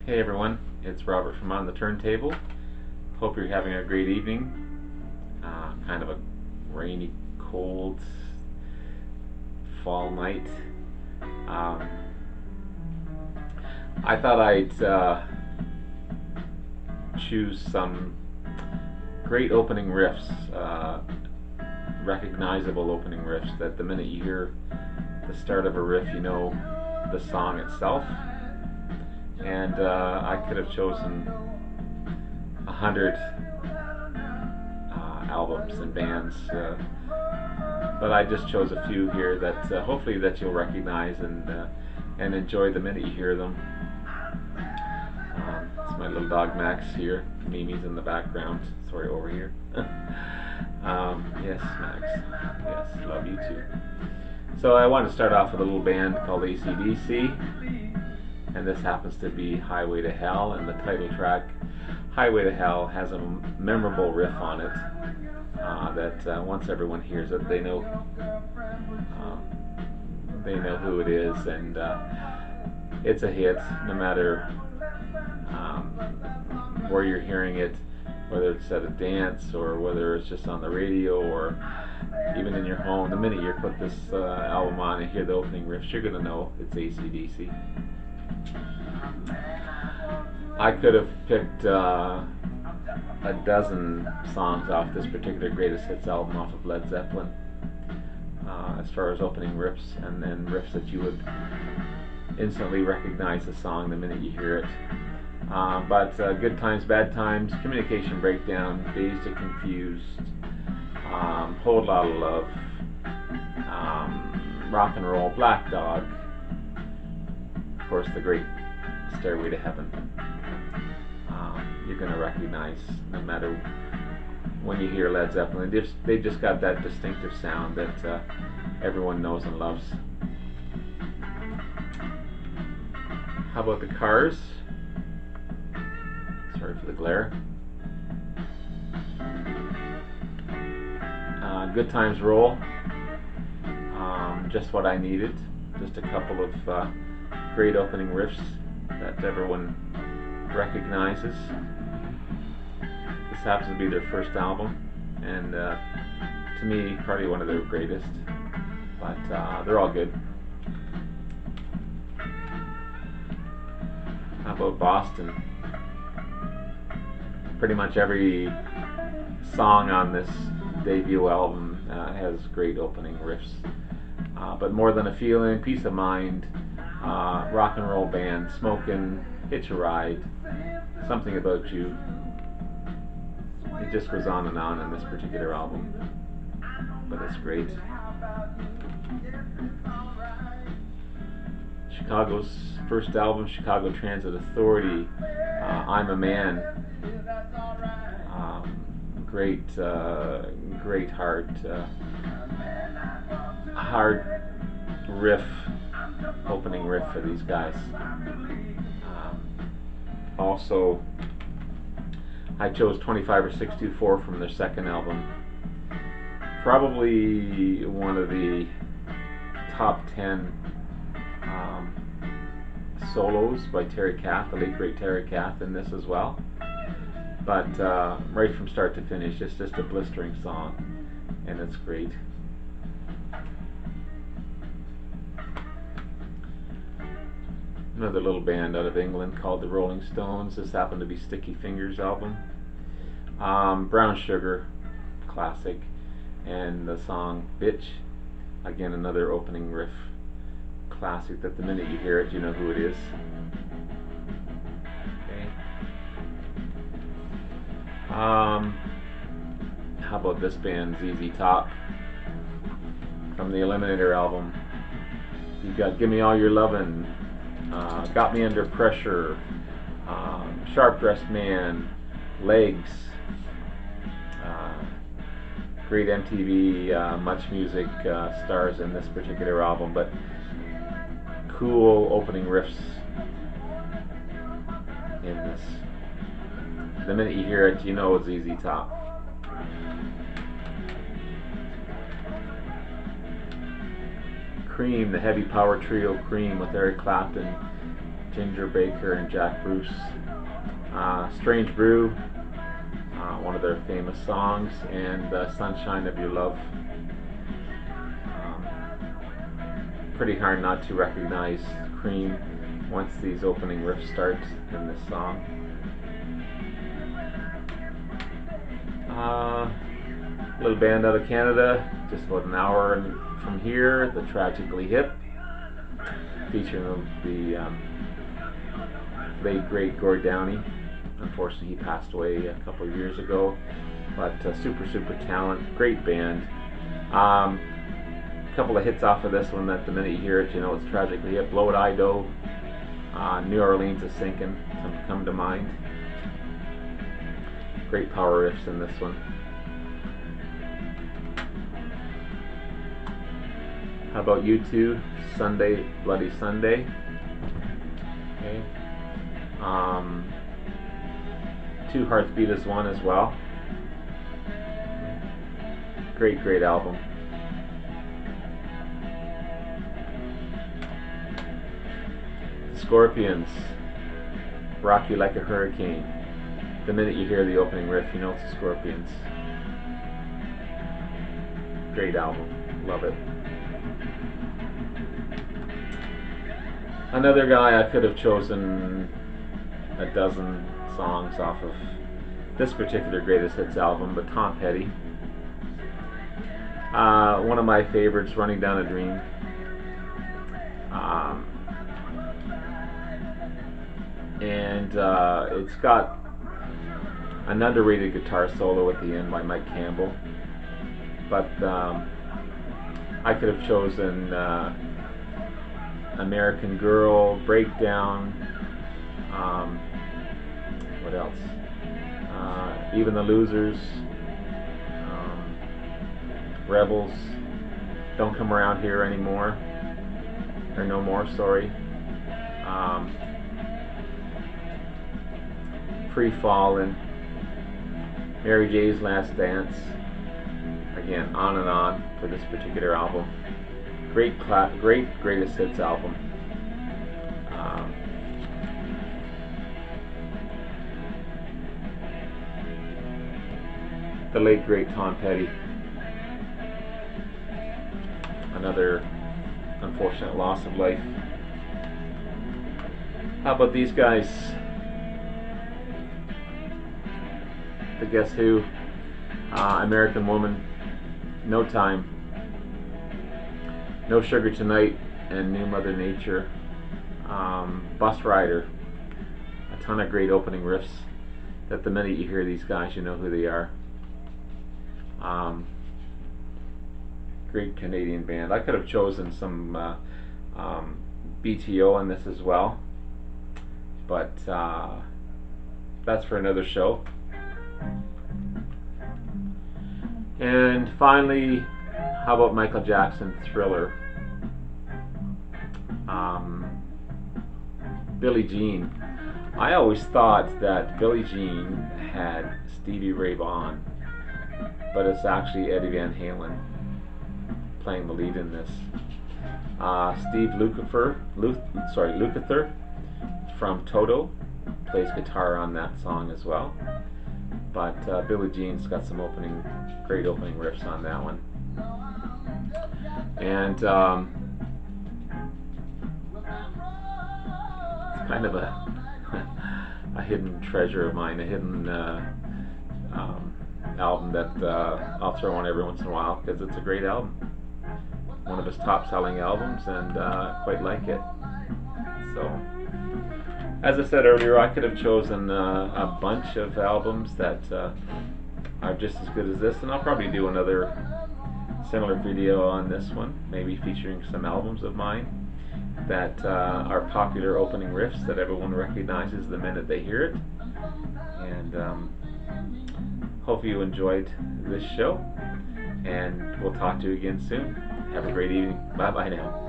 Hey everyone, it's Robert from On the Turntable. Hope you're having a great evening. Kind of a rainy, cold fall night. I thought I'd choose some great opening riffs, recognizable opening riffs that the minute you hear the start of a riff, you know the song itself. And I could have chosen 100 albums and bands, but I just chose a few here that hopefully that you'll recognize and enjoy the minute you hear them. It's my little dog Max here. Mimi's in the background. Sorry, over here. Yes, Max. Yes, love you too. So I want to start off with a little band called AC/DC. And this happens to be Highway to Hell, and the title track, Highway to Hell, has a memorable riff on it that once everyone hears it, they know who it is, and it's a hit no matter where you're hearing it, whether it's at a dance or whether it's just on the radio or even in your home. The minute you put this album on and hear the opening riffs, you're going to know it's AC/DC. I could have picked a dozen songs off this particular greatest hits album off of Led Zeppelin, as far as opening riffs, and then riffs that you would instantly recognize the song the minute you hear it. But Good Times, Bad Times, Communication Breakdown, Dazed and Confused, Whole Lotta Love, Rock and Roll, Black Dog, of course the great Stairway to Heaven. You're going to recognize no matter when you hear Led Zeppelin. They've just got that distinctive sound that everyone knows and loves. How about the Cars? Sorry for the glare. Good Times Roll. Just what I needed. Just a couple of great opening riffs that everyone recognizes. This happens to be their first album, and to me, probably one of their greatest, but they're all good. How about Boston? Pretty much every song on this debut album has great opening riffs, but More Than a Feeling, Peace of Mind, Rock and Roll Band, Smokin', Hitch a Ride, Something About You. It just goes on in this particular album, but it's great. Chicago's first album, Chicago Transit Authority, I'm a Man. Great hard riff, opening riff for these guys. Also, I chose 25 or 624 from their second album. Probably one of the top 10 solos by Terry Kath, the late great Terry Kath, in this as well. But right from start to finish, it's just a blistering song, and it's great. Another little band out of England called the Rolling Stones. This happened to be Sticky Fingers' album. Brown Sugar, classic, and the song Bitch, again another opening riff classic that the minute you hear it, you know who it is. Okay. How about this band, ZZ Top, from the Eliminator album? You got Give Me All Your Lovin', Got Me Under Pressure, Sharp Dressed Man, Legs, great MTV Much Music stars in this particular album, but cool opening riffs in this. The minute you hear it, you know it's ZZ Top. Cream, the heavy power trio Cream with Eric Clapton, Ginger Baker and Jack Bruce. Strange Brew, one of their famous songs, and Sunshine of Your Love. Pretty hard not to recognize Cream once these opening riffs start in this song. Little band out of Canada, just about an hour from here, the Tragically Hip, featuring the late great Gord Downey. Unfortunately, he passed away a couple of years ago, but super talent, great band. A couple of hits off of this one that the minute you hear it, you know it's Tragically Hip. Blow It Ido, New Orleans Is Sinking, come to mind. Great power riffs in this one. How about U2, Sunday, Bloody Sunday? Okay. Two Hearts Beat as One as well. Great album. Scorpions, Rock You Like a Hurricane. The minute you hear the opening riff, you know it's the Scorpions. Great album, love it. Another guy, I could have chosen a dozen songs off of this particular greatest hits album, but Tom Petty. One of my favorites, Running Down a Dream. And it's got an underrated guitar solo at the end by Mike Campbell, but I could have chosen American Girl, Breakdown, what else? Even the Losers, Rebels, Don't Come Around Here Anymore, or No More, sorry. Free Fallin', Mary J's Last Dance. Again, on and on for this particular album. Great greatest hits album. The late great Tom Petty. Another unfortunate loss of life. How about these guys? The Guess Who, American Woman, No Time, No Sugar Tonight, and New Mother Nature. Bus Rider, a ton of great opening riffs that the minute you hear these guys, you know who they are. Great Canadian band. I could have chosen some BTO on this as well, but that's for another show. And finally, how about Michael Jackson, Thriller? Billie Jean. I always thought that Billie Jean had Stevie Ray Vaughan, but it's actually Eddie Van Halen playing the lead in this. Steve Lukather from Toto plays guitar on that song as well. But Billie Jean's got some great opening riffs on that one. And it's kind of a hidden treasure of mine, a hidden album that I'll throw on every once in a while because it's a great album. One of his top selling albums, and quite like it. So, as I said earlier, I could have chosen a bunch of albums that are just as good as this, and I'll probably do another similar video on this one, maybe featuring some albums of mine that are popular opening riffs that everyone recognizes the minute they hear it. And hope you enjoyed this show, and we'll talk to you again soon. Have a great evening. Bye bye now.